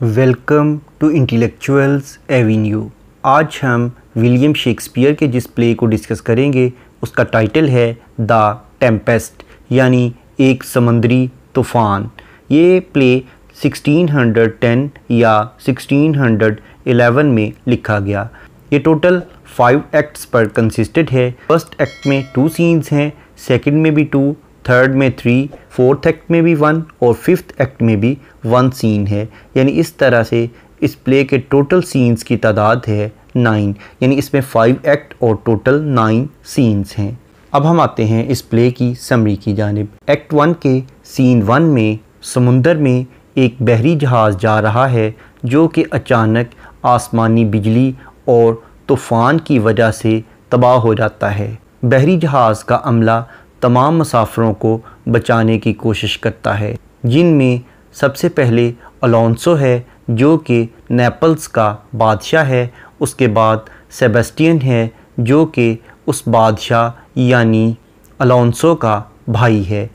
Welcome to intellectuals Avenue. आज हम William Shakespeare के जिस प्ले को डिस्कस करेंगे उसका टाइटल है द टेम्पेस्ट, यानी एक समुद्री तूफ़ान। ये प्ले 1610 या 1611 में लिखा गया। ये टोटल 5 एक्ट्स पर कंसिस्टेड है। फर्स्ट एक्ट में 2 सीन्स हैं, सेकंड में भी 2, थर्ड में 3, फोर्थ एक्ट में भी 1 और फिफ्थ एक्ट में भी 1 सीन है। यानी इस तरह से इस प्ले के टोटल सीन्स की तादाद है 9, यानी इसमें 5 एक्ट और टोटल 9 सीन्स हैं। अब हम आते हैं इस प्ले की समरी की जानिब। एक्ट 1 के सीन 1 में समुंदर में एक बहरी जहाज़ जा रहा है जो कि अचानक आसमानी बिजली और तूफ़ान की वजह से तबाह हो जाता है। बहरी जहाज़ का अमला तमाम मुसाफिरों को बचाने की कोशिश करता है, जिनमें सबसे पहले अलोंसो है जो कि नेपल्स का बादशाह है। उसके बाद सेबेस्टियन है जो कि उस बादशाह यानी अलोंसो का भाई है।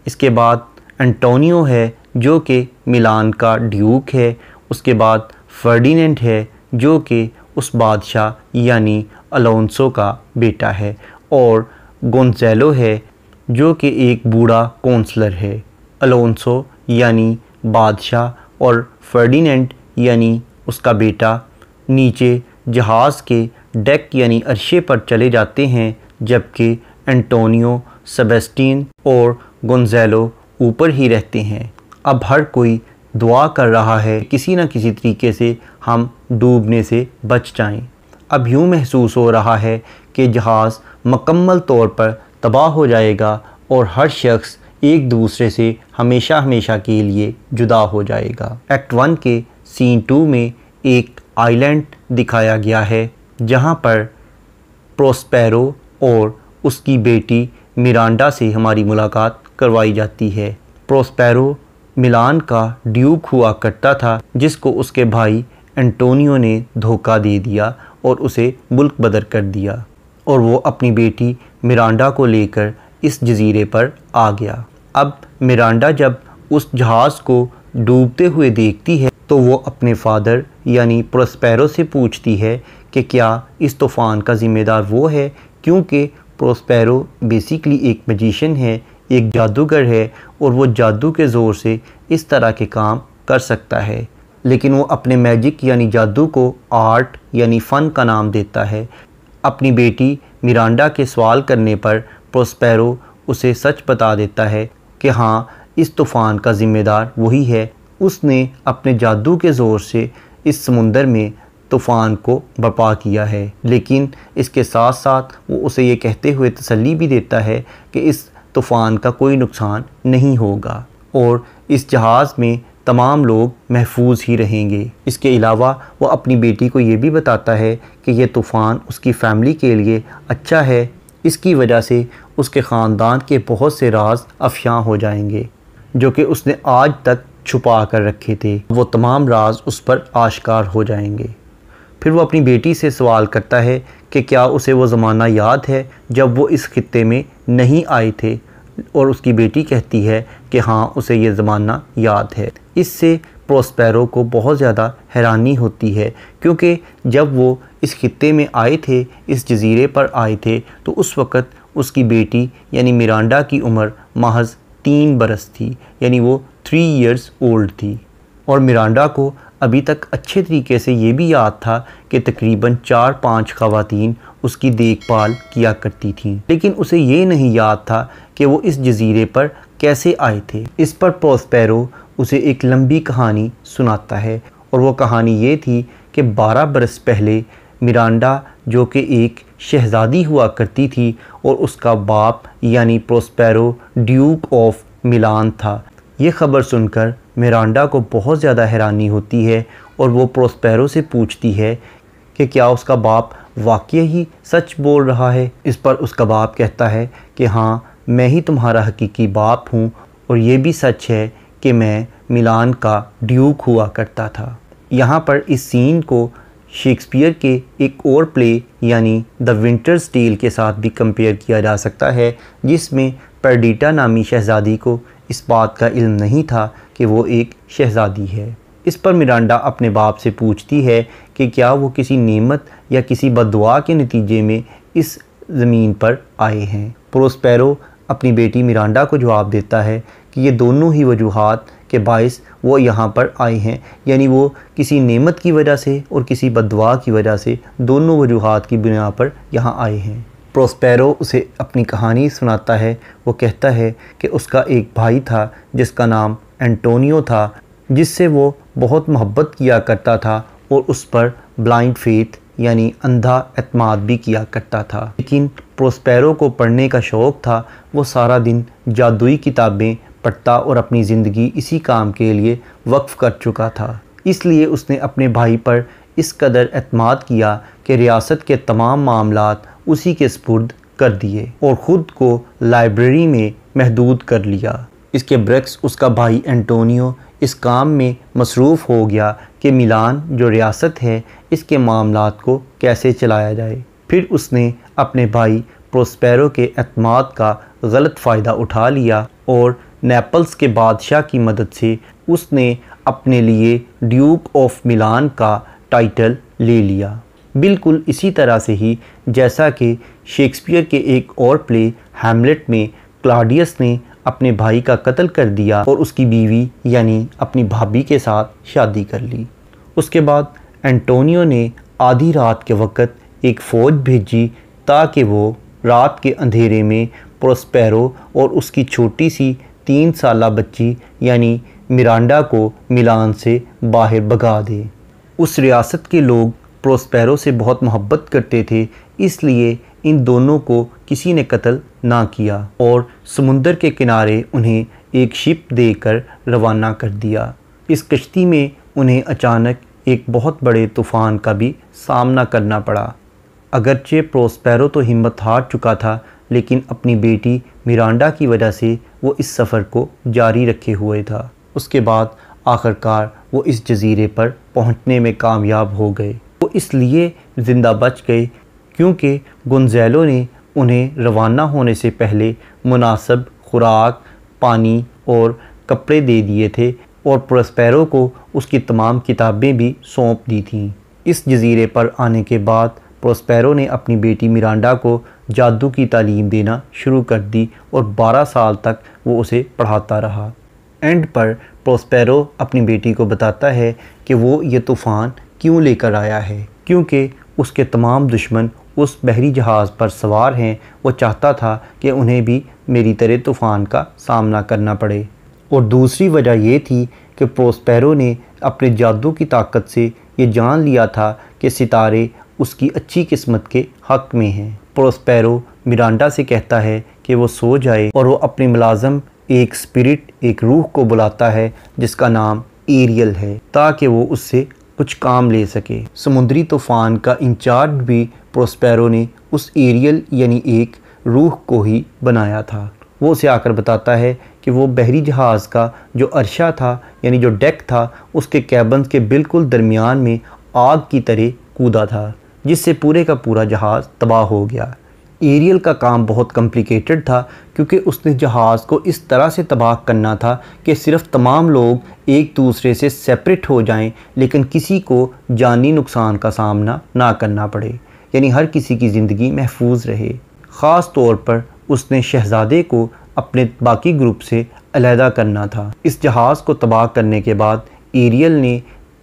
इसके बाद एंटोनियो है जो कि मिलान का ड्यूक है। उसके बाद फर्डिनेंड है जो कि उस बादशाह यानी अलोंसो का बेटा है। और गोंज़ेलो है जो कि एक बूढ़ा कौंसलर है। अलोंसो यानी बादशाह और फर्डिनेंड यानी उसका बेटा नीचे जहाज़ के डेक यानी अर्शे पर चले जाते हैं, जबकि एंटोनियो, सेबेस्टियन और गोंज़ेलो ऊपर ही रहते हैं। अब हर कोई दुआ कर रहा है किसी न किसी तरीके से हम डूबने से बच जाएं। अब यूँ महसूस हो रहा है कि जहाज़ मुकम्मल तौर पर तबाह हो जाएगा और हर शख्स एक दूसरे से हमेशा हमेशा के लिए जुदा हो जाएगा। एक्ट 1 के सीन 2 में एक आइलैंड दिखाया गया है जहां पर प्रोस्पेरो और उसकी बेटी मिरांडा से हमारी मुलाकात करवाई जाती है। प्रोस्पेरो मिलान का ड्यूक हुआ करता था जिसको उसके भाई एंटोनियो ने धोखा दे दिया और उसे मुल्क बदर कर दिया, और वो अपनी बेटी मिरांडा को लेकर इस जजीरे पर आ गया। अब मिरांडा जब उस जहाज़ को डूबते हुए देखती है तो वो अपने फादर यानी प्रोस्पेरो से पूछती है कि क्या इस तूफ़ान का ज़िम्मेदार वो है, क्योंकि प्रोस्पेरो बेसिकली एक मैजिशियन है, एक जादूगर है और वो जादू के ज़ोर से इस तरह के काम कर सकता है। लेकिन वो अपने मैजिक यानी जादू को आर्ट यानी फ़न का नाम देता है। अपनी बेटी मिरांडा के सवाल करने पर प्रोस्पेरो उसे सच बता देता है कि हाँ, इस तूफ़ान का ज़िम्मेदार वही है। उसने अपने जादू के ज़ोर से इस समुंदर में तूफ़ान को बर्पा किया है। लेकिन इसके साथ साथ वो उसे ये कहते हुए तसल्ली भी देता है कि इस तूफ़ान का कोई नुकसान नहीं होगा और इस जहाज़ में तमाम लोग महफूज ही रहेंगे। इसके अलावा वो अपनी बेटी को ये भी बताता है कि ये तूफ़ान उसकी फ़ैमिली के लिए अच्छा है, इसकी वजह से उसके ख़ानदान के बहुत से राज अफ़शां हो जाएंगे जो कि उसने आज तक छुपा कर रखे थे। वो तमाम राज उस पर आश्कार हो जाएंगे। फिर वो अपनी बेटी से सवाल करता है कि क्या उसे वो ज़माना याद है जब वो इस खित्ते में नहीं आए थे, और उसकी बेटी कहती है कि हाँ, उसे ये ज़माना याद है। इससे प्रोस्पेरो को बहुत ज़्यादा हैरानी होती है, क्योंकि जब वो इस खित्ते में आए थे, इस जजीरे पर आए थे, तो उस वक़्त उसकी बेटी यानी मिरांडा की उम्र महज 3 बरस थी, यानी वो 3 इयर्स ओल्ड थी। और मिरांडा को अभी तक अच्छे तरीके से ये भी याद था कि तकरीबन 4-5 ख़वातीन उसकी देखभाल किया करती थीं, लेकिन उसे ये नहीं याद था कि वो इस जजीरे पर कैसे आए थे। इस पर प्रोस्पेरो उसे एक लंबी कहानी सुनाता है, और वो कहानी ये थी कि 12 बरस पहले मिरांडा जो कि एक शहज़ादी हुआ करती थी और उसका बाप यानी प्रोस्पेरो ड्यूक ऑफ मिलान था। ये ख़बर सुनकर मिरांडा को बहुत ज़्यादा हैरानी होती है और वो प्रोस्पेरो से पूछती है कि क्या उसका बाप वाकई ही सच बोल रहा है। इस पर उसका बाप कहता है कि हाँ, मैं ही तुम्हारा हकीकी बाप हूँ, और ये भी सच है कि मैं मिलान का ड्यूक हुआ करता था। यहाँ पर इस सीन को शेक्सपियर के एक और प्ले यानी द विंटर्स टेल के साथ भी कंपेयर किया जा सकता है, जिसमें पर्डिटा नामी शहज़ादी को इस बात का इल्म नहीं था कि वो एक शहज़ादी है। इस पर मिरांडा अपने बाप से पूछती है कि क्या वो किसी नेमत या किसी बद्दुआ के नतीजे में इस ज़मीन पर आए हैं। प्रोस्पेरो अपनी बेटी मिरांडा को जवाब देता है कि ये दोनों ही वजूहात के बाइस वो यहाँ पर आए हैं, यानी वो किसी नेमत की वजह से और किसी बद्दुआ की वजह से दोनों वजूहात की बुनियाद पर यहाँ आए हैं। प्रोस्पेरो उसे अपनी कहानी सुनाता है। वो कहता है कि उसका एक भाई था जिसका नाम एंटोनियो था, जिससे वो बहुत मोहब्बत किया करता था और उस पर ब्लाइंड फेथ यानी अंधा एतमाद भी किया करता था। लेकिन प्रोस्पेरो को पढ़ने का शौक़ था। वो सारा दिन जादुई किताबें पढ़ता और अपनी ज़िंदगी इसी काम के लिए वक्फ़ कर चुका था। इसलिए उसने अपने भाई पर इस कदर एतमाद किया कि रियासत के तमाम मामलात उसी के सुपुर्द कर दिए और ख़ुद को लाइब्रेरी में महदूद कर लिया। इसके बरक्स उसका भाई एंटोनियो इस काम में मसरूफ़ हो गया कि मिलान जो रियासत है इसके मामलात को कैसे चलाया जाए। फिर उसने अपने भाई प्रोस्पेरो के एतमाद का गलत फ़ायदा उठा लिया और नेपल्स के बादशाह की मदद से उसने अपने लिए ड्यूक ऑफ मिलान का टाइटल ले लिया। बिल्कुल इसी तरह से ही जैसा कि शेक्सपियर के एक और प्ले हैमलेट में क्लॉडियस ने अपने भाई का कत्ल कर दिया और उसकी बीवी यानी अपनी भाभी के साथ शादी कर ली। उसके बाद एंटोनियो ने आधी रात के वक़्त एक फ़ौज भेजी ताकि वो रात के अंधेरे में प्रोस्पेरो और उसकी छोटी सी 3 साला बच्ची यानी मिरांडा को मिलान से बाहर भगा दे। उस रियासत के लोग प्रोस्पेरो से बहुत मोहब्बत करते थे, इसलिए इन दोनों को किसी ने कत्ल ना किया और समुंदर के किनारे उन्हें एक शिप देकर रवाना कर दिया। इस कश्ती में उन्हें अचानक एक बहुत बड़े तूफ़ान का भी सामना करना पड़ा। अगरचे प्रोस्पेरो तो हिम्मत हार चुका था, लेकिन अपनी बेटी मिरांडा की वजह से वो इस सफ़र को जारी रखे हुए था। उसके बाद आखिरकार वो इस जजीरे पर पहुंचने में कामयाब हो गए। वो इसलिए ज़िंदा बच गए क्योंकि गोंज़ालो ने उन्हें रवाना होने से पहले मुनासिब खुराक, पानी और कपड़े दे दिए थे और प्रोस्पेरो को उसकी तमाम किताबें भी सौंप दी थीं। इस जजीरे पर आने के बाद प्रोस्पेरो ने अपनी बेटी मिरांडा को जादू की तालीम देना शुरू कर दी और 12 साल तक वो उसे पढ़ाता रहा। एंड पर प्रोस्पेरो अपनी बेटी को बताता है कि वो ये तूफ़ान क्यों लेकर आया है, क्योंकि उसके तमाम दुश्मन उस बहरी जहाज़ पर सवार हैं। वो चाहता था कि उन्हें भी मेरी तरह तूफ़ान का सामना करना पड़े। और दूसरी वजह ये थी कि प्रोस्पेरो ने अपने जादू की ताकत से ये जान लिया था कि सितारे उसकी अच्छी किस्मत के हक़ में हैं। प्रोस्पेरो मिरांडा से कहता है कि वो सो जाए और वो अपने मुलाज़म एक स्पिरिट, एक रूह को बुलाता है जिसका नाम एरियल है, ताकि वो उससे कुछ काम ले सके। समुद्री तूफ़ान का इंचार्ज भी प्रोस्पेरो ने उस एरियल यानी एक रूह को ही बनाया था। वो उसे आकर बताता है कि वो बहरी जहाज़ का जो अरशा था यानी जो डेक था, उसके कैबन्स के बिल्कुल दरमियान में आग की तरह कूदा था, जिससे पूरे का पूरा जहाज़ तबाह हो गया। एरियल का काम बहुत कॉम्प्लिकेटेड था क्योंकि उसने जहाज़ को इस तरह से तबाह करना था कि सिर्फ तमाम लोग एक दूसरे से सेपरेट हो जाएं, लेकिन किसी को जानी नुकसान का सामना ना करना पड़े, यानी हर किसी की ज़िंदगी महफूज रहे। ख़ास तौर पर उसने शहज़ादे को अपने बाकी ग्रुप से अलहदा करना था। इस जहाज़ को तबाह करने के बाद एरियल ने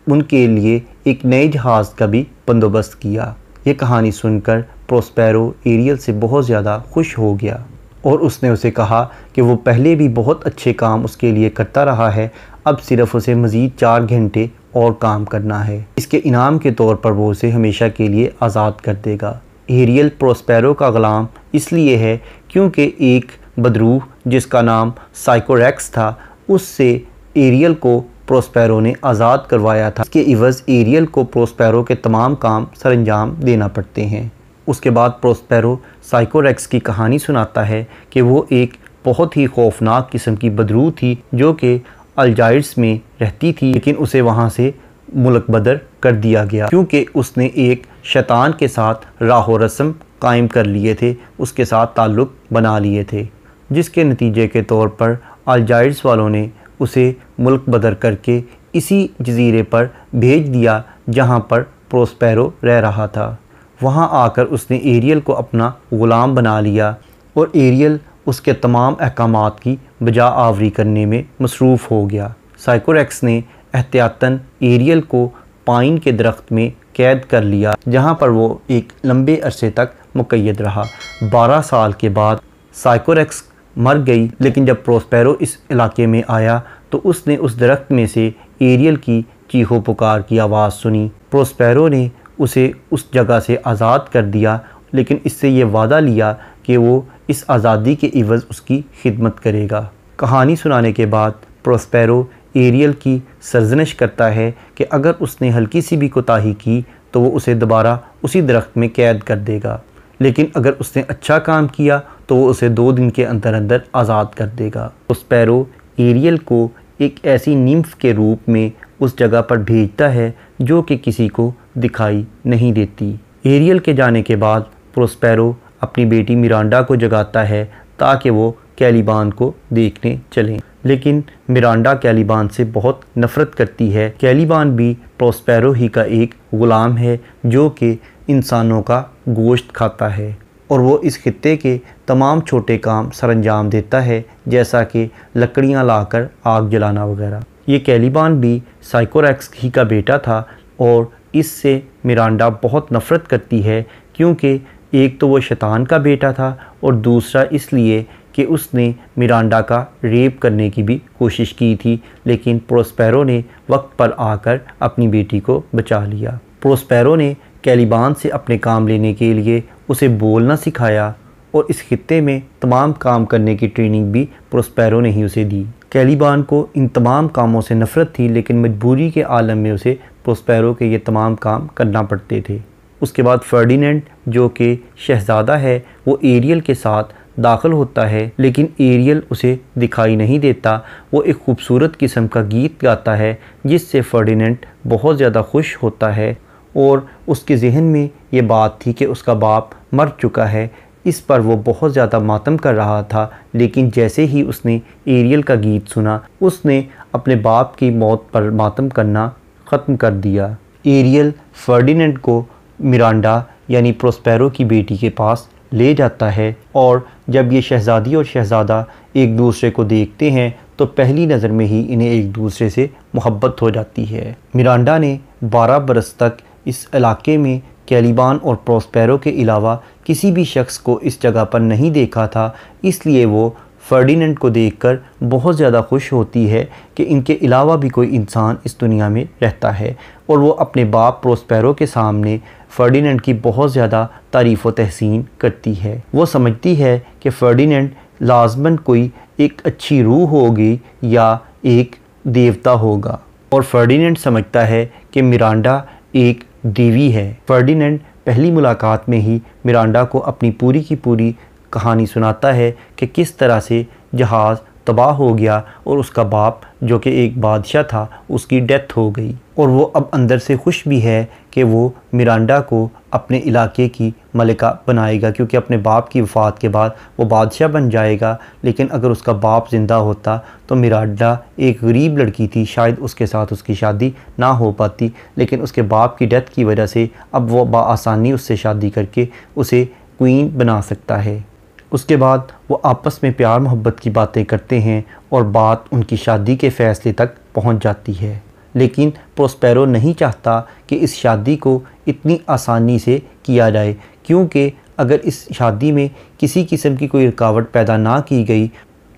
उनके लिए एक नए जहाज़ का भी बंदोबस्त किया। ये कहानी सुनकर प्रोस्पेरो एरियल से बहुत ज़्यादा खुश हो गया और उसने उसे कहा कि वो पहले भी बहुत अच्छे काम उसके लिए करता रहा है, अब सिर्फ उसे मज़ीद 4 घंटे और काम करना है। इसके इनाम के तौर पर वो उसे हमेशा के लिए आज़ाद कर देगा। एरियल प्रोस्पेरो का ग़ुलाम इसलिए है क्योंकि एक बदरूह जिसका नाम साइकोरेक्स था, उससे एरियल को प्रोस्पेरो ने आज़ाद करवाया था। इसके इवज़ एरियल को प्रोस्पेरो के तमाम काम सरंजाम देना पड़ते हैं। उसके बाद प्रोस्पेरो साइकोरेक्स की कहानी सुनाता है कि वो एक बहुत ही खौफनाक किस्म की बदरूह थी जो कि अल्जाइर्स में रहती थी, लेकिन उसे वहाँ से मुल्क बदर कर दिया गया क्योंकि उसने एक शैतान के साथ राहो रस्म कायम कर लिए थे, उसके साथ ताल्लुक़ बना लिए थे, जिसके नतीजे के तौर पर अल्जाइर्स वालों ने उसे मुल्क बदर करके इसी जजीरे पर भेज दिया जहाँ पर प्रोस्पेरो रह रहा था। वहाँ आकर उसने एरियल को अपना ग़ुलाम बना लिया और एरियल उसके तमाम अहकामात की बजा आवरी करने में मसरूफ़ हो गया। साइकोरेक्स ने एहतियातन एरियल को पाइन के दरख्त में कैद कर लिया, जहाँ पर वो एक लंबे अरसे तक मुक़य्यद रहा। 12 साल के बाद साइकोरेक्स मर गई, लेकिन जब प्रोस्पेरो इस इलाके में आया तो उसने उस दरख्त में से एरियल की चीखो पुकार की आवाज़ सुनी। प्रोस्पेरो ने उसे उस जगह से आज़ाद कर दिया, लेकिन इससे ये वादा लिया कि वो इस आज़ादी के इवज़ उसकी खिदमत करेगा। कहानी सुनाने के बाद प्रोस्पेरो एरियल की सरजनिश करता है कि अगर उसने हल्की सी भी कोताही की तो वो उसे दोबारा उसी दरख्त में कैद कर देगा, लेकिन अगर उसने अच्छा काम किया तो वो उसे 2 दिन के अंदर अंदर आज़ाद कर देगा। प्रोस्पेरो एरियल को एक ऐसी निम्फ के रूप में उस जगह पर भेजता है जो कि किसी को दिखाई नहीं देती। एरियल के जाने के बाद प्रोस्पेरो अपनी बेटी मिरांडा को जगाता है ताकि वो कैलिबान को देखने चलें, लेकिन मिरांडा कैलिबान से बहुत नफ़रत करती है। कैलिबान भी प्रोस्पेरो ही का एक ग़ुलाम है जो कि इंसानों का गोश्त खाता है और वो इस खित्ते के तमाम छोटे काम सरअंजाम देता है, जैसा कि लकड़ियाँ लाकर आग जलाना वगैरह। ये कैलिबान भी साइकोरेक्स ही का बेटा था और इससे मिरांडा बहुत नफ़रत करती है, क्योंकि एक तो वो शैतान का बेटा था और दूसरा इसलिए कि उसने मिरांडा का रेप करने की भी कोशिश की थी, लेकिन प्रोस्पेरो ने वक्त पर आकर अपनी बेटी को बचा लिया। प्रोस्पेरो ने कैलिबान से अपने काम लेने के लिए उसे बोलना सिखाया और इस खित्ते में तमाम काम करने की ट्रेनिंग भी प्रोस्पेरो ने ही उसे दी। कैलिबान को इन तमाम कामों से नफ़रत थी, लेकिन मजबूरी के आलम में उसे प्रोस्पेरो के ये तमाम काम करना पड़ते थे। उसके बाद फर्डिनेंड जो कि शहज़ादा है वो एरियल के साथ दाखिल होता है, लेकिन एरियल उसे दिखाई नहीं देता। वो एक खूबसूरत किस्म का गीत गाता है जिससे फर्डिनेंड बहुत ज़्यादा खुश होता है और उसके जहन में ये बात थी कि उसका बाप मर चुका है। इस पर वो बहुत ज़्यादा मातम कर रहा था, लेकिन जैसे ही उसने एरियल का गीत सुना उसने अपने बाप की मौत पर मातम करना ख़त्म कर दिया। एरियल फर्डिनेंड को मिरांडा यानी प्रोस्पेरो की बेटी के पास ले जाता है और जब ये शहज़ादी और शहज़ादा एक दूसरे को देखते हैं तो पहली नज़र में ही इन्हें एक दूसरे से मोहब्बत हो जाती है। मिरांडा ने 12 बरस तक इस इलाके में कैलिबान और प्रोस्पेरो के अलावा किसी भी शख्स को इस जगह पर नहीं देखा था, इसलिए वो फर्डिनेंड को देखकर बहुत ज़्यादा खुश होती है कि इनके अलावा भी कोई इंसान इस दुनिया में रहता है और वो अपने बाप प्रोस्पेरो के सामने फर्डिनेंड की बहुत ज़्यादा तारीफ़ व तहसीन करती है। वो समझती है कि फर्डिनेंड लाजमन कोई एक अच्छी रूह होगी या एक देवता होगा और फर्डिनेंड समझता है कि मिरांडा एक देवी है। फर्डिनेंड पहली मुलाकात में ही मिरांडा को अपनी पूरी की पूरी कहानी सुनाता है कि किस तरह से जहाज़ तबाह हो गया और उसका बाप जो कि एक बादशाह था उसकी डेथ हो गई, और वो अब अंदर से खुश भी है कि वो मिरांडा को अपने इलाके की मलिका बनाएगा, क्योंकि अपने बाप की वफ़ात के बाद वो बादशाह बन जाएगा। लेकिन अगर उसका बाप ज़िंदा होता तो मिरांडा एक गरीब लड़की थी, शायद उसके साथ उसकी शादी ना हो पाती, लेकिन उसके बाप की डेथ की वजह से अब वो बआसानी उससे शादी करके उसे क्वीन बना सकता है। उसके बाद वो आपस में प्यार मोहब्बत की बातें करते हैं और बात उनकी शादी के फ़ैसले तक पहुंच जाती है। लेकिन प्रोस्पेरो नहीं चाहता कि इस शादी को इतनी आसानी से किया जाए, क्योंकि अगर इस शादी में किसी किस्म की कोई रुकावट पैदा ना की गई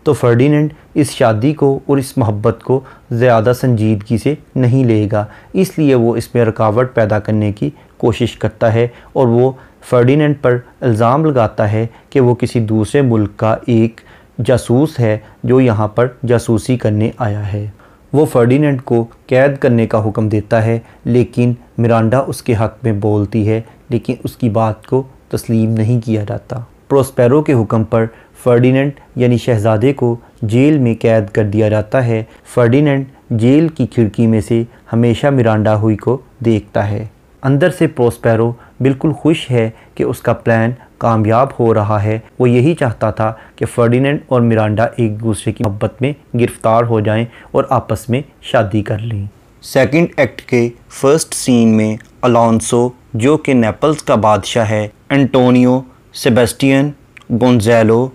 तो फर्डिनेंड इस शादी को और इस मोहब्बत को ज़्यादा संजीदगी से नहीं लेगा। इसलिए वो इसमें रुकावट पैदा करने की कोशिश करता है और वो फर्डिनेंड पर इल्ज़ाम लगाता है कि वो किसी दूसरे मुल्क का एक जासूस है जो यहाँ पर जासूसी करने आया है। वो फर्डिनेंड को कैद करने का हुक्म देता है, लेकिन मिरांडा उसके हक़ में बोलती है, लेकिन उसकी बात को तस्लीम नहीं किया जाता। प्रोस्पेरो के हुक्म पर फर्डिनेंड यानी शहज़ादे को जेल में कैद कर दिया जाता है। फर्डिनेंड जेल की खिड़की में से हमेशा मिरांडा हुई को देखता है। अंदर से प्रोस्पेरो बिल्कुल खुश है कि उसका प्लान कामयाब हो रहा है। वो यही चाहता था कि फर्डिनेंड और मिरांडा एक दूसरे की मोहब्बत में गिरफ़्तार हो जाएं और आपस में शादी कर लें। सेकंड एक्ट के फर्स्ट सीन में अलोंसो, जो कि नेपल्स का बादशाह है, एंटोनियो, सेबेस्टियन, गोंज़ालो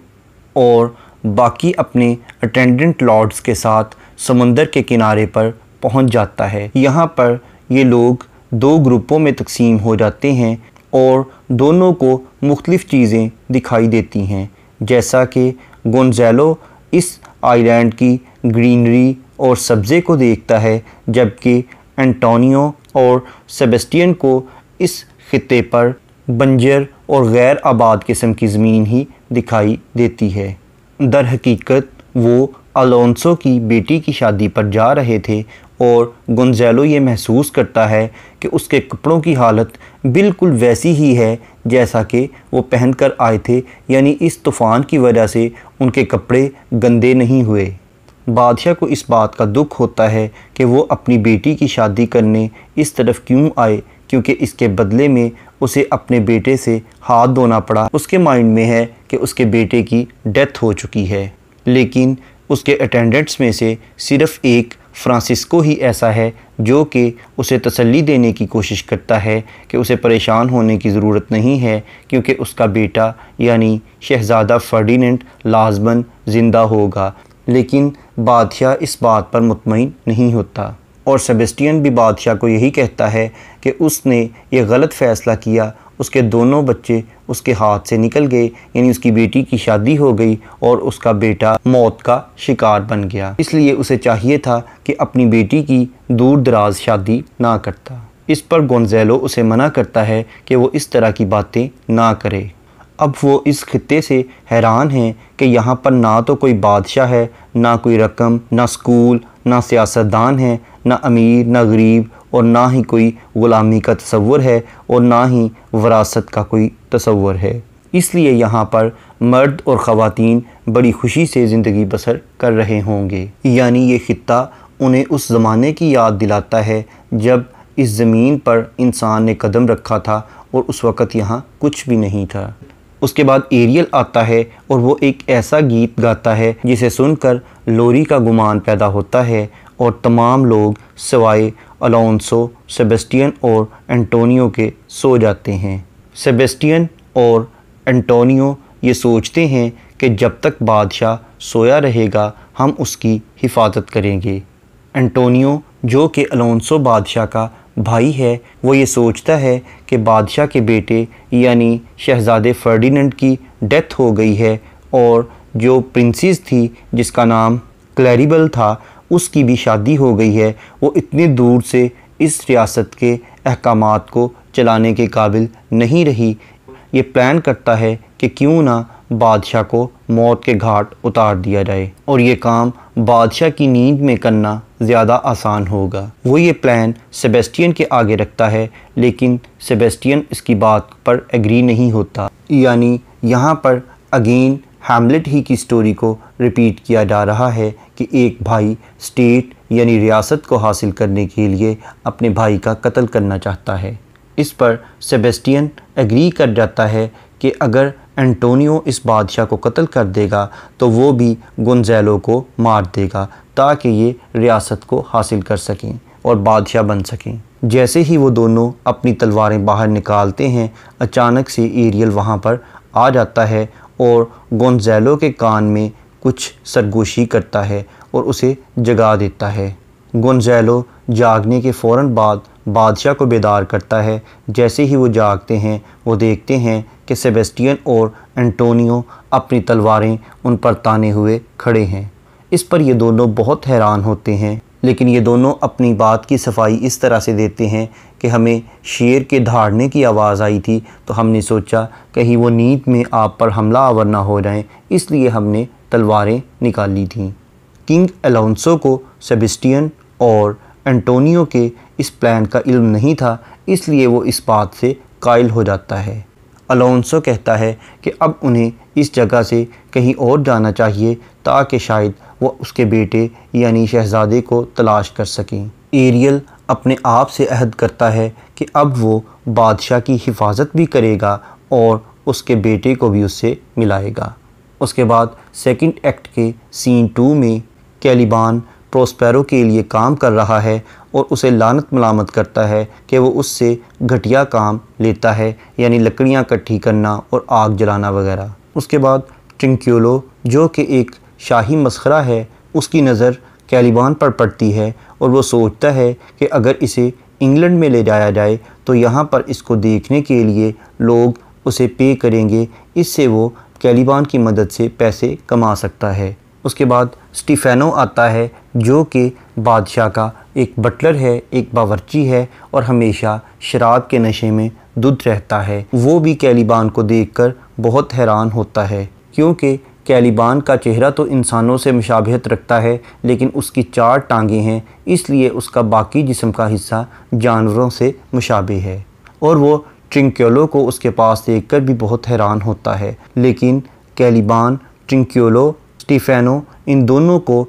और बाकी अपने अटेंडेंट लॉर्ड्स के साथ समुंदर के किनारे पर पहुंच जाता है। यहाँ पर ये लोग दो ग्रुपों में तकसीम हो जाते हैं और दोनों को मुख्तलिफ़ चीज़ें दिखाई देती हैं, जैसा कि गोंज़ालो इस आइलैंड की ग्रीनरी और सब्ज़े को देखता है, जबकि एंटोनियो और सेबेस्टियन को इस खित्ते पर बंजर और गैर आबाद किस्म की ज़मीन ही दिखाई देती है। दर हकीकत वो अलोंसो की बेटी की शादी पर जा रहे थे और गोंज़ालो ये महसूस करता है कि उसके कपड़ों की हालत बिल्कुल वैसी ही है जैसा कि वो पहन कर आए थे, यानी इस तूफ़ान की वजह से उनके कपड़े गंदे नहीं हुए। बादशाह को इस बात का दुख होता है कि वो अपनी बेटी की शादी करने इस तरफ क्यों आए, क्योंकि इसके बदले में उसे अपने बेटे से हाथ धोना पड़ा। उसके माइंड में है कि उसके बेटे की डेथ हो चुकी है, लेकिन उसके अटेंडेंट्स में से सिर्फ़ एक फ्रांसिस्को ही ऐसा है जो कि उसे तसल्ली देने की कोशिश करता है कि उसे परेशान होने की ज़रूरत नहीं है, क्योंकि उसका बेटा यानी शहज़ादा फर्डिनेंड लाज़मन ज़िंदा होगा। लेकिन बादशाह इस बात पर मुतमईन नहीं होता और सेबेस्टियन भी बादशाह को यही कहता है कि उसने ये गलत फ़ैसला किया, उसके दोनों बच्चे उसके हाथ से निकल गए, यानी उसकी बेटी की शादी हो गई और उसका बेटा मौत का शिकार बन गया। इसलिए उसे चाहिए था कि अपनी बेटी की दूर दराज शादी ना करता। इस पर गोंज़ालो उसे मना करता है कि वो इस तरह की बातें ना करे। अब वो इस खित्ते से हैरान हैं कि यहाँ पर ना तो कोई बादशाह है, ना कोई रकम, ना स्कूल, ना सियासतदान है, ना अमीर, ना गरीब और ना ही कोई ग़ुलामी का तसव्वुर है और ना ही वरासत का कोई तसव्वुर है। इसलिए यहाँ पर मर्द और ख़वातीन बड़ी खुशी से ज़िंदगी बसर कर रहे होंगे। यानी ये खित्ता उन्हें उस ज़माने की याद दिलाता है जब इस ज़मीन पर इंसान ने कदम रखा था और उस वक़्त यहाँ कुछ भी नहीं था। उसके बाद एरियल आता है और वो एक ऐसा गीत गाता है जिसे सुनकर लोरी का गुमान पैदा होता है और तमाम लोग सिवाय अलोंसो, सेबेस्टियन और एंटोनियो के सो जाते हैं। सेबेस्टियन और एंटोनियो ये सोचते हैं कि जब तक बादशाह सोया रहेगा हम उसकी हिफाजत करेंगे। एंटोनियो, जो कि अलोंसो बादशाह का भाई है, वो ये सोचता है कि बादशाह के बेटे यानी शहज़ादे फर्डिनेंड की डेथ हो गई है और जो प्रिंसेस थी जिसका नाम क्लैरिबल था उसकी भी शादी हो गई है। वो इतनी दूर से इस रियासत के अहकामात को चलाने के काबिल नहीं रही। ये प्लान करता है कि क्यों ना बादशाह को मौत के घाट उतार दिया जाए और ये काम बादशाह की नींद में करना ज़्यादा आसान होगा। वो ये प्लान सेबेस्टियन के आगे रखता है, लेकिन सेबेस्टियन इसकी बात पर एग्री नहीं होता। यानी यहाँ पर अगेन हैमलेट ही की स्टोरी को रिपीट किया जा रहा है कि एक भाई स्टेट यानी रियासत को हासिल करने के लिए अपने भाई का कत्ल करना चाहता है। इस पर सेबेस्टियन एग्री कर जाता है कि अगर एंटोनियो इस बादशाह को कत्ल कर देगा तो वो भी गोंज़ालो को मार देगा ताकि ये रियासत को हासिल कर सकें और बादशाह बन सकें। जैसे ही वो दोनों अपनी तलवारें बाहर निकालते हैं, अचानक से एरियल वहाँ पर आ जाता है और गोंज़ालो के कान में कुछ सरगोशी करता है और उसे जगा देता है। गोंज़ालो जागने के फ़ौरन बाद बादशाह को बेदार करता है। जैसे ही वो जागते हैं वो देखते हैं कि सेबेस्टियन और एंटोनियो अपनी तलवारें उन पर ताने हुए खड़े हैं। इस पर ये दोनों बहुत हैरान होते हैं, लेकिन ये दोनों अपनी बात की सफाई इस तरह से देते हैं कि हमें शेर के दहाड़ने की आवाज़ आई थी तो हमने सोचा कहीं वो नींद में आप पर हमला आवर ना हो जाएं, इसलिए हमने तलवारें निकाली थीं। किंग अलोंसो को सेबेस्टियन और एंटोनियो के इस प्लान का इल्म नहीं था, इसलिए वो इस बात से कायल हो जाता है। अलोंसो कहता है कि अब उन्हें इस जगह से कहीं और जाना चाहिए ताकि शायद वो उसके बेटे यानी शहज़ादे को तलाश कर सकें। एरियल अपने आप से अहद करता है कि अब वो बादशाह की हिफाजत भी करेगा और उसके बेटे को भी उससे मिलाएगा। उसके बाद सेकंड एक्ट के सीन 2 में कैलिबान प्रोस्पेरो के लिए काम कर रहा है और उसे लानत मलामत करता है कि वो उससे घटिया काम लेता है, यानी लकड़ियाँ इकट्ठी करना और आग जलाना वगैरह। उसके बाद ट्रिंक्योलो, जो कि एक शाही मस्खरा है, उसकी नज़र कैलिबान पर पड़ती है और वो सोचता है कि अगर इसे इंग्लैंड में ले जाया जाए तो यहाँ पर इसको देखने के लिए लोग उसे पे करेंगे, इससे वो कैलिबान की मदद से पैसे कमा सकता है। उसके बाद स्टीफेनो आता है, जो कि बादशाह का एक बटलर है, एक बावर्ची है और हमेशा शराब के नशे में धुत रहता है। वो भी कैलिबान को देखकर बहुत हैरान होता है, क्योंकि कैलिबान का चेहरा तो इंसानों से मुशाबहत रखता है, लेकिन उसकी 4 टांगें हैं, इसलिए उसका बाकी जिस्म का हिस्सा जानवरों से मुशाबे है। और वो ट्रिंक्योलो को उसके पास देखकर भी बहुत हैरान होता है, लेकिन कैलिबान, ट्रिंक्योलो, स्टीफेनो इन दोनों को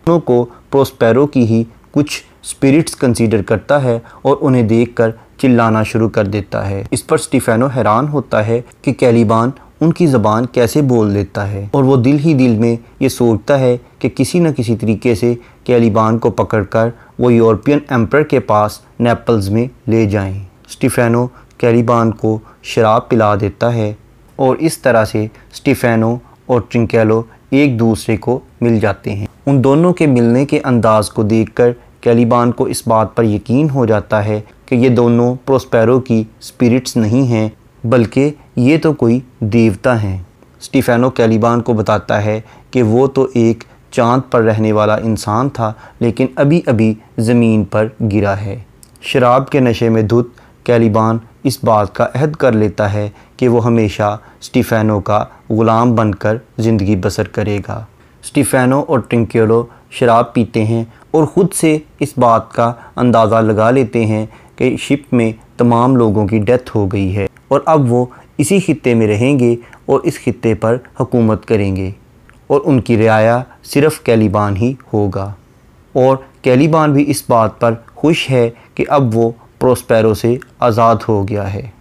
प्रोस्पेरो की ही कुछ स्पिरिट्स कंसीडर करता है और उन्हें देखकर चिल्लाना शुरू कर देता है। इस पर स्टीफेनो हैरान होता है कि कैलिबान उनकी ज़बान कैसे बोल लेता है, और वो दिल ही दिल में ये सोचता है कि किसी न किसी तरीके से कैलिबान को पकड़कर वो यूरोपियन एम्पर के पास नेपल्स में ले जाएं। स्टीफेनो कैलिबान को शराब पिला देता है और इस तरह से स्टीफेनो और ट्रिंक्योलो एक दूसरे को मिल जाते हैं। उन दोनों के मिलने के अंदाज़ को देखकर कैलिबान को इस बात पर यकीन हो जाता है कि ये दोनों प्रोस्पेरो की स्पिरिट्स नहीं हैं, बल्कि ये तो कोई देवता हैं। स्टीफेनो कैलिबान को बताता है कि वो तो एक चाँद पर रहने वाला इंसान था, लेकिन अभी अभी ज़मीन पर गिरा है। शराब के नशे में धुत कैलिबान इस बात का अहद कर लेता है कि वो हमेशा स्टीफेनो का ग़ुलाम बनकर ज़िंदगी बसर करेगा। स्टीफेनो और ट्रिंक्योलो शराब पीते हैं और ख़ुद से इस बात का अंदाज़ा लगा लेते हैं कि शिप में तमाम लोगों की डेथ हो गई है और अब वो इसी खित्ते में रहेंगे और इस खित्ते पर हुकूमत करेंगे और उनकी रियाया सिर्फ़ कैलिबान ही होगा। और कैलिबान भी इस बात पर खुश है कि अब वो प्रोस्पेरो से आज़ाद हो गया है।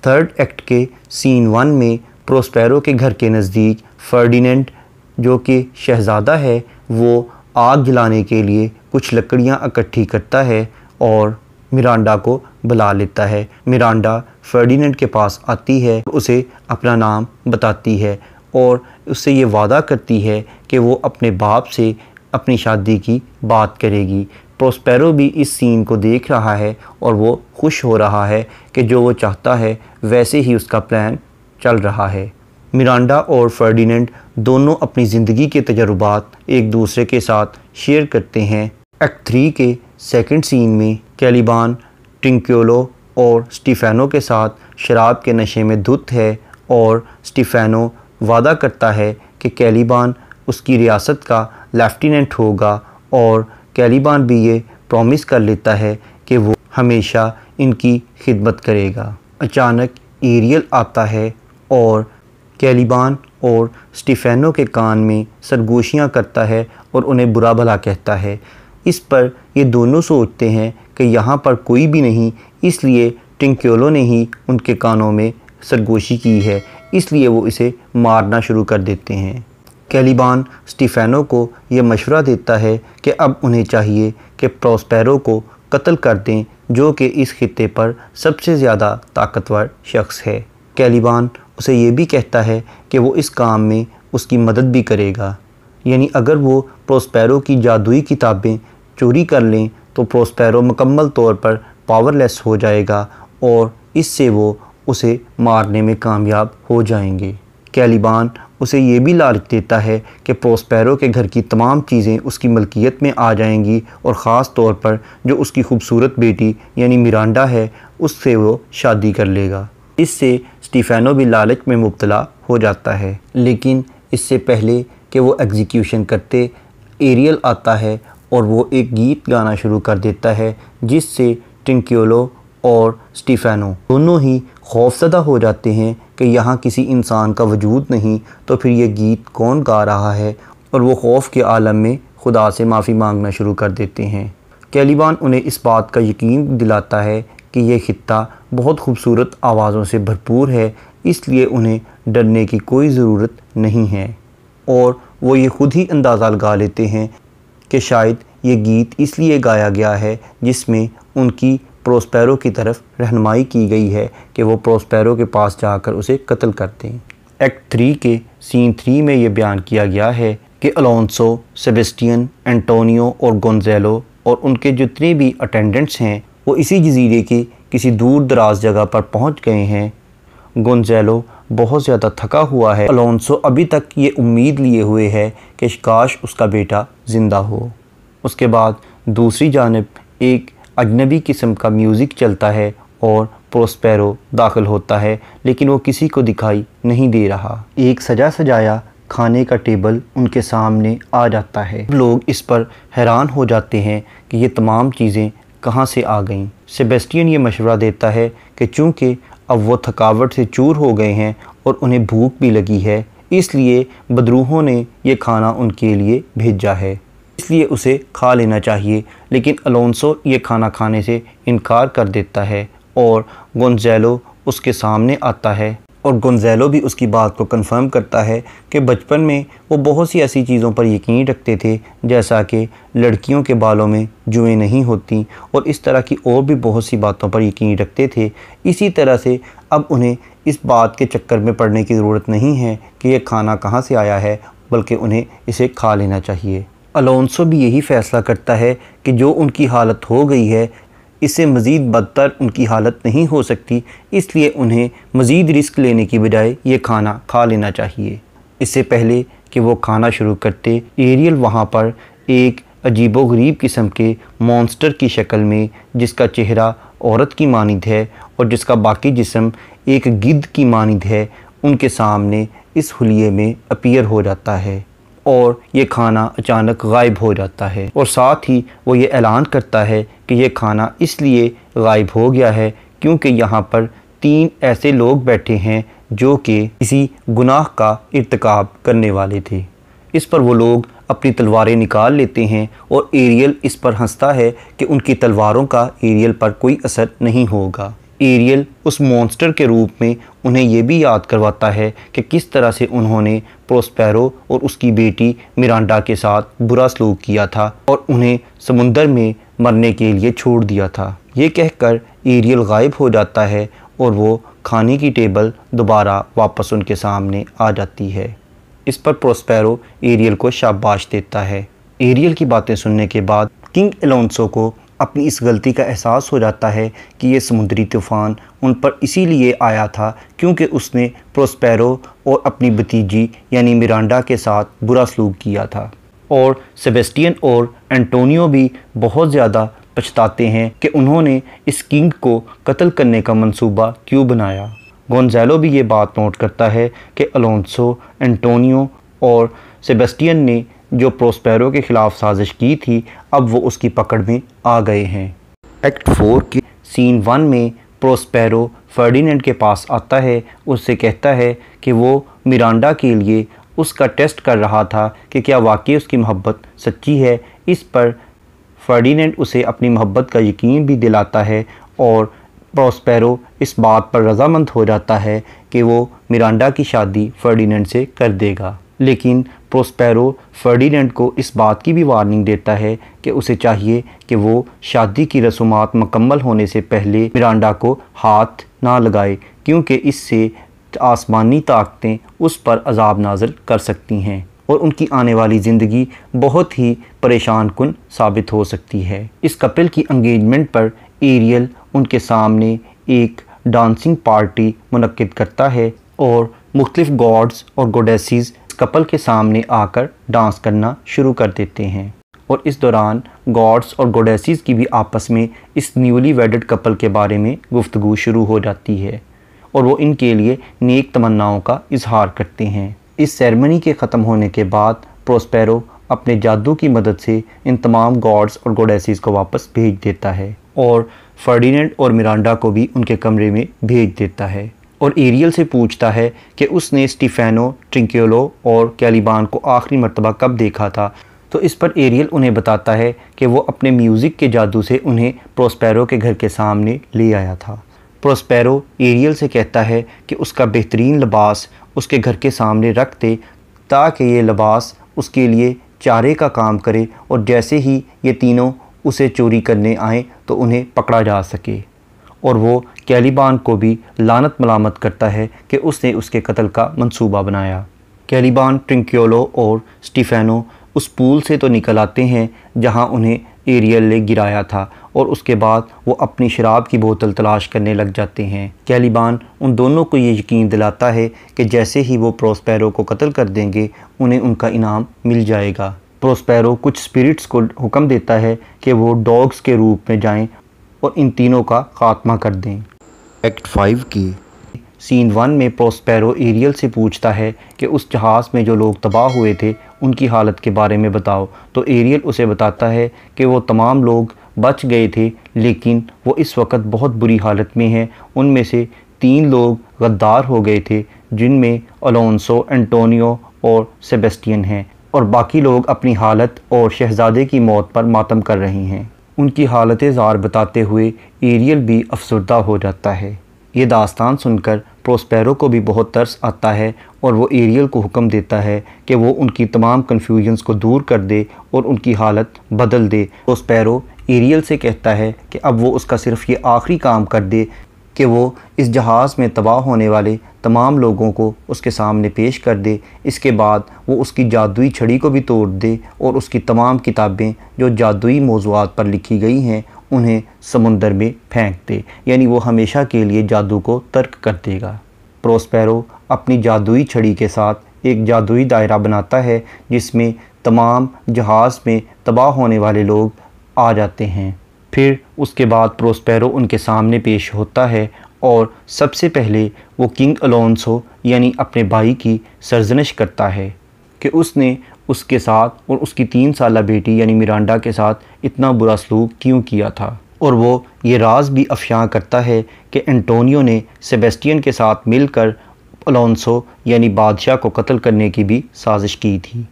3rd एक्ट के सीन 1 में प्रोस्पेरो के घर के नज़दीक फर्डिनेंड, जो कि शहज़ादा है, वो आग जलाने के लिए कुछ लकड़ियाँ इकट्ठी करता है और मिरांडा को बुला लेता है। मिरांडा फर्डिनेंड के पास आती है, उसे अपना नाम बताती है और उससे ये वादा करती है कि वो अपने बाप से अपनी शादी की बात करेगी। प्रोस्पेरो भी इस सीन को देख रहा है और वो खुश हो रहा है कि जो वो चाहता है वैसे ही उसका प्लान चल रहा है। मिरांडा और फर्डिनेंड दोनों अपनी ज़िंदगी के तजुर्बात एक दूसरे के साथ शेयर करते हैं। एक्ट 3 के 2nd सीन में कैलिबान, ट्रिंक्योलो और स्टीफेनो के साथ शराब के नशे में धुत है और स्टीफेनो वादा करता है कि कैलिबान उसकी रियासत का लेफ्टिनेंट होगा और कैलिबान भी ये प्रॉमिस कर लेता है कि वो हमेशा इनकी खिदमत करेगा। अचानक एरियल आता है और कैलिबान और स्टीफेनो के कान में सरगोशियाँ करता है और उन्हें बुरा भला कहता है। इस पर ये दोनों सोचते हैं कि यहाँ पर कोई भी नहीं, इसलिए ट्रिंक्योलो ने ही उनके कानों में सरगोशी की है, इसलिए वो इसे मारना शुरू कर देते हैं। कैलिबान स्टीफेनो को ये मशवरा देता है कि अब उन्हें चाहिए कि प्रोस्पेरो को कत्ल कर दें, जो कि इस खित्ते पर सबसे ज़्यादा ताकतवर शख्स है। कैलिबान उसे ये भी कहता है कि वो इस काम में उसकी मदद भी करेगा, यानी अगर वो प्रोस्पेरो की जादुई किताबें चोरी कर लें तो प्रोस्पेरो मुकम्मल तौर पर पावरलेस हो जाएगा और इससे वो उसे मारने में कामयाब हो जाएंगे। कैलिबान उसे ये भी लालच देता है कि प्रोस्पेरो के घर की तमाम चीज़ें उसकी मलकियत में आ जाएंगी और ख़ास तौर पर जो उसकी खूबसूरत बेटी यानी मिरांडा है, उससे वो शादी कर लेगा। इससे स्टीफेनो भी लालच में मुब्तला हो जाता है, लेकिन इससे पहले कि वो एग्जीक्यूशन करते, एरियल आता है और वो एक गीत गाना शुरू कर देता है, जिससे ट्रिंक्योलो और स्टीफेनो दोनों ही खौफज़दा हो जाते हैं कि यहाँ किसी इंसान का वजूद नहीं, तो फिर ये गीत कौन गा रहा है, और वो खौफ के आलम में खुदा से माफ़ी मांगना शुरू कर देते हैं। कैलिबान उन्हें इस बात का यकीन दिलाता है कि यह खित्ता बहुत खूबसूरत आवाज़ों से भरपूर है, इसलिए उन्हें डरने की कोई ज़रूरत नहीं है, और वो ये ख़ुद ही अंदाज़ा लगा लेते हैं कि शायद ये गीत इसलिए गाया गया है जिसमें उनकी प्रोस्पेरो की तरफ रहनुमाई की गई है कि वो प्रोस्पेरो के पास जाकर उसे कत्ल कर दें। एक्ट 3 के सीन 3 में ये बयान किया गया है कि अलोंसो, सेबेस्टियन, एंटोनियो और गोंज़ालो और उनके जितने भी अटेंडेंट्स हैं वो इसी जजीरे की किसी दूर दराज जगह पर पहुंच गए हैं। गोंज़ालो बहुत ज़्यादा थका हुआ है। अलोंसो अभी तक ये उम्मीद लिए हुए है कि काश उसका बेटा ज़िंदा हो। उसके बाद दूसरी जानिब एक अजनबी किस्म का म्यूज़िक चलता है और प्रोस्पेरो दाखिल होता है, लेकिन वो किसी को दिखाई नहीं दे रहा। एक सजा सजाया खाने का टेबल उनके सामने आ जाता है। लोग इस पर हैरान हो जाते हैं कि ये तमाम चीज़ें कहाँ से आ गईं। सेबेस्टियन ये मशवरा देता है कि चूँकि अब वो थकावट से चूर हो गए हैं और उन्हें भूख भी लगी है, इसलिए बदरूहों ने ये खाना उनके लिए भेजा है, इसलिए उसे खा लेना चाहिए। लेकिन अलोंसो ये खाना खाने से इनकार कर देता है और गोंज़ालो उसके सामने आता है और गोंज़ालो भी उसकी बात को कंफर्म करता है कि बचपन में वो बहुत सी ऐसी चीज़ों पर यकीन रखते थे, जैसा कि लड़कियों के बालों में जुएँ नहीं होती और इस तरह की और भी बहुत सी बातों पर यकीन रखते थे। इसी तरह से अब उन्हें इस बात के चक्कर में पड़ने की ज़रूरत नहीं है कि ये खाना कहाँ से आया है, बल्कि उन्हें इसे खा लेना चाहिए। अलोंसो भी यही फ़ैसला करता है कि जो उनकी हालत हो गई है इससे मज़ीद बदतर उनकी हालत नहीं हो सकती, इसलिए उन्हें मज़ीद रिस्क लेने की बजाय ये खाना खा लेना चाहिए। इससे पहले कि वो खाना शुरू करते, एरियल वहाँ पर एक अजीबोगरीब किस्म के मॉन्स्टर की शक्ल में, जिसका चेहरा औरत की मानिंद है और जिसका बाकी जिस्म एक गिद्ध की मानिंद है, उनके सामने इस हुलिये में अपीयर हो जाता है और ये खाना अचानक गायब हो जाता है। और साथ ही वो ये ऐलान करता है कि ये खाना इसलिए गायब हो गया है क्योंकि यहाँ पर 3 ऐसे लोग बैठे हैं जो कि किसी गुनाह का इर्तिकाब करने वाले थे। इस पर वो लोग अपनी तलवारें निकाल लेते हैं और एरियल इस पर हंसता है कि उनकी तलवारों का एरियल पर कोई असर नहीं होगा। एरियल उस मॉन्स्टर के रूप में उन्हें ये भी याद करवाता है कि किस तरह से उन्होंने प्रोस्पेरो और उसकी बेटी मिरांडा के साथ बुरा सलूक किया था और उन्हें समुंदर में मरने के लिए छोड़ दिया था। ये कहकर एरियल गायब हो जाता है और वो खाने की टेबल दोबारा वापस उनके सामने आ जाती है। इस पर प्रोस्पेरो एरियल को शाबाश देता है। एरियल की बातें सुनने के बाद किंग अलोंसो को अपनी इस गलती का एहसास हो जाता है कि ये समुद्री तूफ़ान उन पर इसीलिए आया था क्योंकि उसने प्रोस्पेरो और अपनी भतीजी यानी मिरांडा के साथ बुरा सलूक किया था। और सेबेस्टियन और एंटोनियो भी बहुत ज़्यादा पछताते हैं कि उन्होंने इस किंग को कत्ल करने का मंसूबा क्यों बनाया। गोंज़ालो भी ये बात नोट करता है कि अलोंसो, एंटोनियो और सेबेस्टियन ने जो प्रोस्पेरो के ख़िलाफ़ साजिश की थी, अब वो उसकी पकड़ में आ गए हैं। एक्ट 4 के सीन 1 में प्रोस्पेरो फर्डिनेंड के पास आता है, उससे कहता है कि वो मिरांडा के लिए उसका टेस्ट कर रहा था कि क्या वाकई उसकी मोहब्बत सच्ची है। इस पर फर्डिनेंड उसे अपनी मोहब्बत का यकीन भी दिलाता है और प्रोस्पेरो इस बात पर रज़ामंद हो जाता है कि वो मिरांडा की शादी फर्डिनेंड से कर देगा। लेकिन प्रोस्पेरो फर्डिनेंड को इस बात की भी वार्निंग देता है कि उसे चाहिए कि वो शादी की रसूमात मुकम्मल होने से पहले मिरांडा को हाथ ना लगाए, क्योंकि इससे आसमानी ताकतें उस पर अजाब नाज़िल कर सकती हैं और उनकी आने वाली ज़िंदगी बहुत ही परेशान कुन साबित हो सकती है। इस कपल की एंगेजमेंट पर एरियल उनके सामने एक डांसिंग पार्टी मुनक्किद करता है और मुख्तलिफ गॉड्स और गॉडेसेस कपल के सामने आकर डांस करना शुरू कर देते हैं और इस दौरान गॉड्स और गॉडेसेस की भी आपस में इस न्यूली वेडेड कपल के बारे में गुफ्तगू शुरू हो जाती है और वो इनके लिए नेक तमन्नाओं का इजहार करते हैं। इस सेरेमनी के ख़त्म होने के बाद प्रोस्पेरो अपने जादू की मदद से इन तमाम गॉड्स और गॉडेसेस को वापस भेज देता है और फर्डिनेंड और मिरांडा को भी उनके कमरे में भेज देता है और एरियल से पूछता है कि उसने स्टीफेनो, ट्रिंक्योलो और कैलिबान को आखिरी मर्तबा कब देखा था। तो इस पर एरियल उन्हें बताता है कि वो अपने म्यूज़िक के जादू से उन्हें प्रोस्पेरो के घर के सामने ले आया था। प्रोस्पेरो एरियल से कहता है कि उसका बेहतरीन लिबास उसके घर के सामने रख दे ताकि ये लिबास उसके लिए चारे का काम करे और जैसे ही ये तीनों उसे चोरी करने आए तो उन्हें पकड़ा जा सके। और वो कैलिबान को भी लानत मलामत करता है कि उसने उसके कत्ल का मंसूबा बनाया। कैलिबान, ट्रिंक्योलो और स्टीफेनो उस पूल से तो निकल आते हैं जहां उन्हें एरियल ने गिराया था और उसके बाद वो अपनी शराब की बोतल तलाश करने लग जाते हैं। कैलिबान उन दोनों को ये यकीन दिलाता है कि जैसे ही वो प्रोस्पेरो को कत्ल कर देंगे उन्हें उनका इनाम मिल जाएगा। प्रोस्पेरो कुछ स्पिरिट्स को हुक्म देता है कि वो डॉग्स के रूप में जाएं और इन तीनों का खात्मा कर दें। एक्ट 5 की सीन 1 में प्रोस्पेरो एरियल से पूछता है कि उस जहाज़ में जो लोग तबाह हुए थे उनकी हालत के बारे में बताओ, तो एरियल उसे बताता है कि वो तमाम लोग बच गए थे लेकिन वो इस वक्त बहुत बुरी हालत में हैं। उनमें से 3 लोग गद्दार हो गए थे जिनमें अलोंसो, एंटोनियो और सेबेस्टियन हैं और बाकी लोग अपनी हालत और शहज़ादे की मौत पर मातम कर रहे हैं। उनकी हालत ज़ार बताते हुए एरियल भी अफसरदा हो जाता है। ये दास्तान सुनकर प्रोस्पेरो को भी बहुत तरस आता है और वो एरियल को हुक्म देता है कि वो उनकी तमाम कन्फ्यूजन्स को दूर कर दे और उनकी हालत बदल दे। प्रोस्पेरो एरियल से कहता है कि अब वो उसका सिर्फ ये आखिरी काम कर दे कि वो इस जहाज़ में तबाह होने वाले तमाम लोगों को उसके सामने पेश कर दे। इसके बाद वो उसकी जादुई छड़ी को भी तोड़ दे और उसकी तमाम किताबें जो जादुई मौज़ूआत पर लिखी गई हैं उन्हें समुंदर में फेंक दे, यानी वो हमेशा के लिए जादू को तर्क कर देगा। प्रोस्पेरो अपनी जादुई छड़ी के साथ एक जादुई दायरा बनाता है जिसमें तमाम जहाज़ में तबाह होने वाले लोग आ जाते हैं। फिर उसके बाद प्रोस्पेरो उनके सामने पेश होता है और सबसे पहले वो किंग अलोंसो यानी अपने भाई की सरजनिश करता है कि उसने उसके साथ और उसकी 3 साला बेटी यानी मिरांडा के साथ इतना बुरा सलूक क्यों किया था। और वो ये राज भी अफशां करता है कि एंटोनियो ने सेबेस्टियन के साथ मिलकर अलोंसो यानी बादशाह को कत्ल करने की भी साजिश की थी,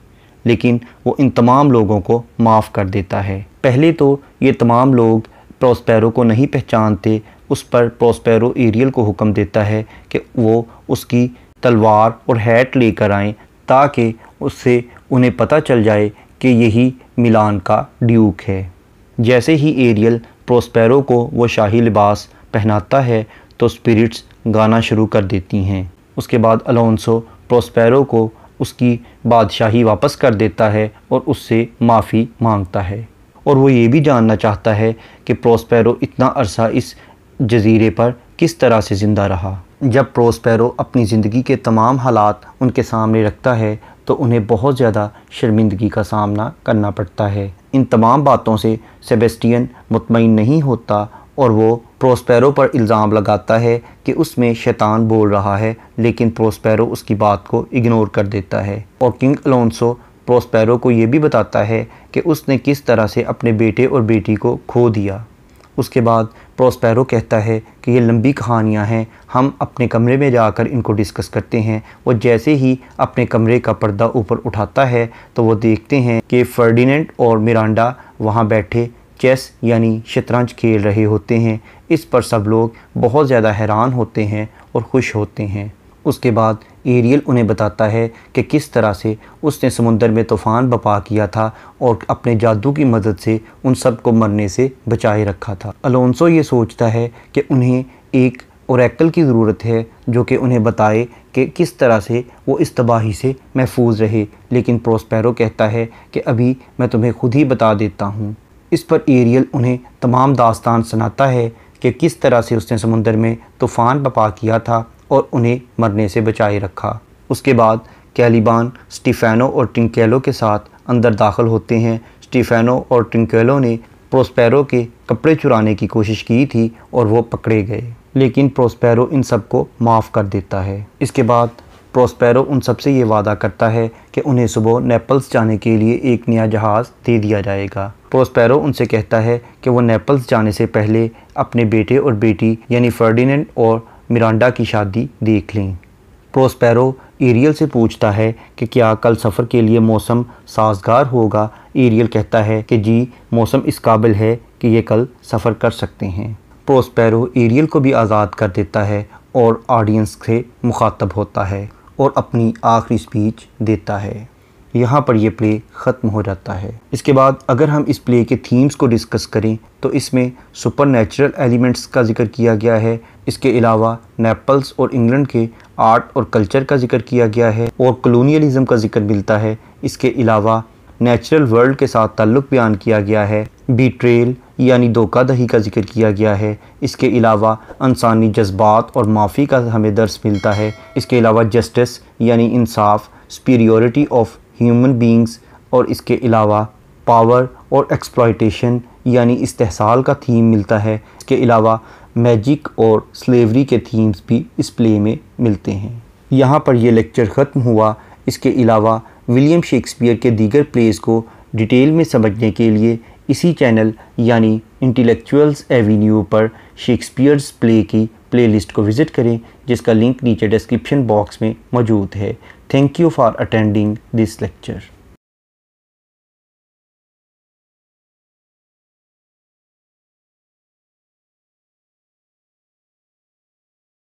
लेकिन वो इन तमाम लोगों को माफ़ कर देता है। पहले तो ये तमाम लोग प्रोस्पेरो को नहीं पहचानते। उस पर प्रोस्पेरो एरियल को हुक्म देता है कि वो उसकी तलवार और हैट लेकर आएँ ताकि उससे उन्हें पता चल जाए कि यही मिलान का ड्यूक है। जैसे ही एरियल प्रोस्पेरो को वो शाही लिबास पहनाता है तो स्पिरिट्स गाना शुरू कर देती हैं। उसके बाद अलोंसो प्रोस्पेरो को उसकी बादशाही वापस कर देता है और उससे माफ़ी मांगता है और वो ये भी जानना चाहता है कि प्रोस्पेरो इतना अरसा इस जजीरे पर किस तरह से ज़िंदा रहा। जब प्रोस्पेरो अपनी ज़िंदगी के तमाम हालात उनके सामने रखता है तो उन्हें बहुत ज़्यादा शर्मिंदगी का सामना करना पड़ता है। इन तमाम बातों से सेबेस्टियन मुतमईन नहीं होता और वो प्रोस्पेरो पर इल्ज़ाम लगाता है कि उसमें शैतान बोल रहा है, लेकिन प्रोस्पेरो उसकी बात को इग्नोर कर देता है। और किंग अलोंसो प्रोस्पेरो को ये भी बताता है कि उसने किस तरह से अपने बेटे और बेटी को खो दिया। उसके बाद प्रोस्पेरो कहता है कि ये लंबी कहानियाँ हैं, हम अपने कमरे में जाकर इनको डिस्कस करते हैं। वो जैसे ही अपने कमरे का पर्दा ऊपर उठाता है तो वो देखते हैं कि फर्डिनेंड और मिरांडा वहाँ बैठे चेस यानी शतरंज खेल रहे होते हैं। इस पर सब लोग बहुत ज़्यादा हैरान होते हैं और खुश होते हैं। उसके बाद एरियल उन्हें बताता है कि किस तरह से उसने समुंदर में तूफ़ान बपा किया था और अपने जादू की मदद से उन सब को मरने से बचाए रखा था। अलोंसो ये सोचता है कि उन्हें एक ओरेकल की ज़रूरत है जो कि उन्हें बताए कि किस तरह से वो इस तबाही से महफूज रहे, लेकिन प्रोस्पेरो कहता है कि अभी मैं तुम्हें खुद ही बता देता हूँ। इस पर एरियल उन्हें तमाम दास्तान सुनाता है कि किस तरह से उसने समुंदर में तूफ़ान बपा किया था और उन्हें मरने से बचाए रखा। उसके बाद कैलिबान स्टीफेनो और ट्रिंकेलो के साथ अंदर दाखिल होते हैं। स्टीफेनो और ट्रिंकेलो ने प्रोस्पेरो के कपड़े चुराने की कोशिश की थी और वो पकड़े गए, लेकिन प्रोस्पेरो इन सब को माफ़ कर देता है। इसके बाद प्रोस्पेरो उन सब से ये वादा करता है कि उन्हें सुबह नेपल्स जाने के लिए एक नया जहाज़ दे दिया जाएगा। प्रोस्पेरो उनसे कहता है कि वो नेपल्स जाने से पहले अपने बेटे और बेटी यानी फर्डिनेंड और मिरांडा की शादी देख लें। प्रोस्पेरो एरियल से पूछता है कि क्या कल सफ़र के लिए मौसम साजगार होगा। एरियल कहता है कि जी, मौसम इस काबिल है कि ये कल सफ़र कर सकते हैं। प्रोस्पेरो एरियल को भी आज़ाद कर देता है और ऑडियंस से मुखातब होता है और अपनी आखिरी स्पीच देता है। यहाँ पर ये प्ले ख़त्म हो जाता है। इसके बाद अगर हम इस प्ले के थीम्स को डिस्कस करें तो इसमें सुपरनैचुरल एलिमेंट्स का जिक्र किया गया है। इसके अलावा नेपल्स और इंग्लैंड के आर्ट और कल्चर का जिक्र किया गया है और कॉलोनियलिज्म का जिक्र मिलता है। इसके अलावा नेचुरल वर्ल्ड के साथ ताल्लुक़ बयान किया गया है। बीट्रेल यानी धोखाधड़ी का जिक्र किया गया है। इसके अलावा इंसानी जज्बात और माफ़ी का हमें दर्स मिलता है। इसके अलावा जस्टिस यानी इंसाफ, सुपीरियॉरिटी ऑफ ह्यूमन बींग्स और इसके अलावा पावर और एक्सप्लॉयटेशन यानी इस्तेहसाल का थीम मिलता है। इसके अलावा मैजिक और स्लेवरी के थीम्स भी इस प्ले में मिलते हैं। यहाँ पर यह लेक्चर ख़त्म हुआ। इसके अलावा विलियम शेक्सपियर के दीगर प्लेस को डिटेल में समझने के लिए इसी चैनल यानी इंटेलेक्चुअल्स एवेन्यू पर शेक्सपियर्स प्ले की प्लेलिस्ट को विज़िट करें, जिसका लिंक नीचे डिस्क्रिप्शन बॉक्स में मौजूद है। Thank you for attending this lecture.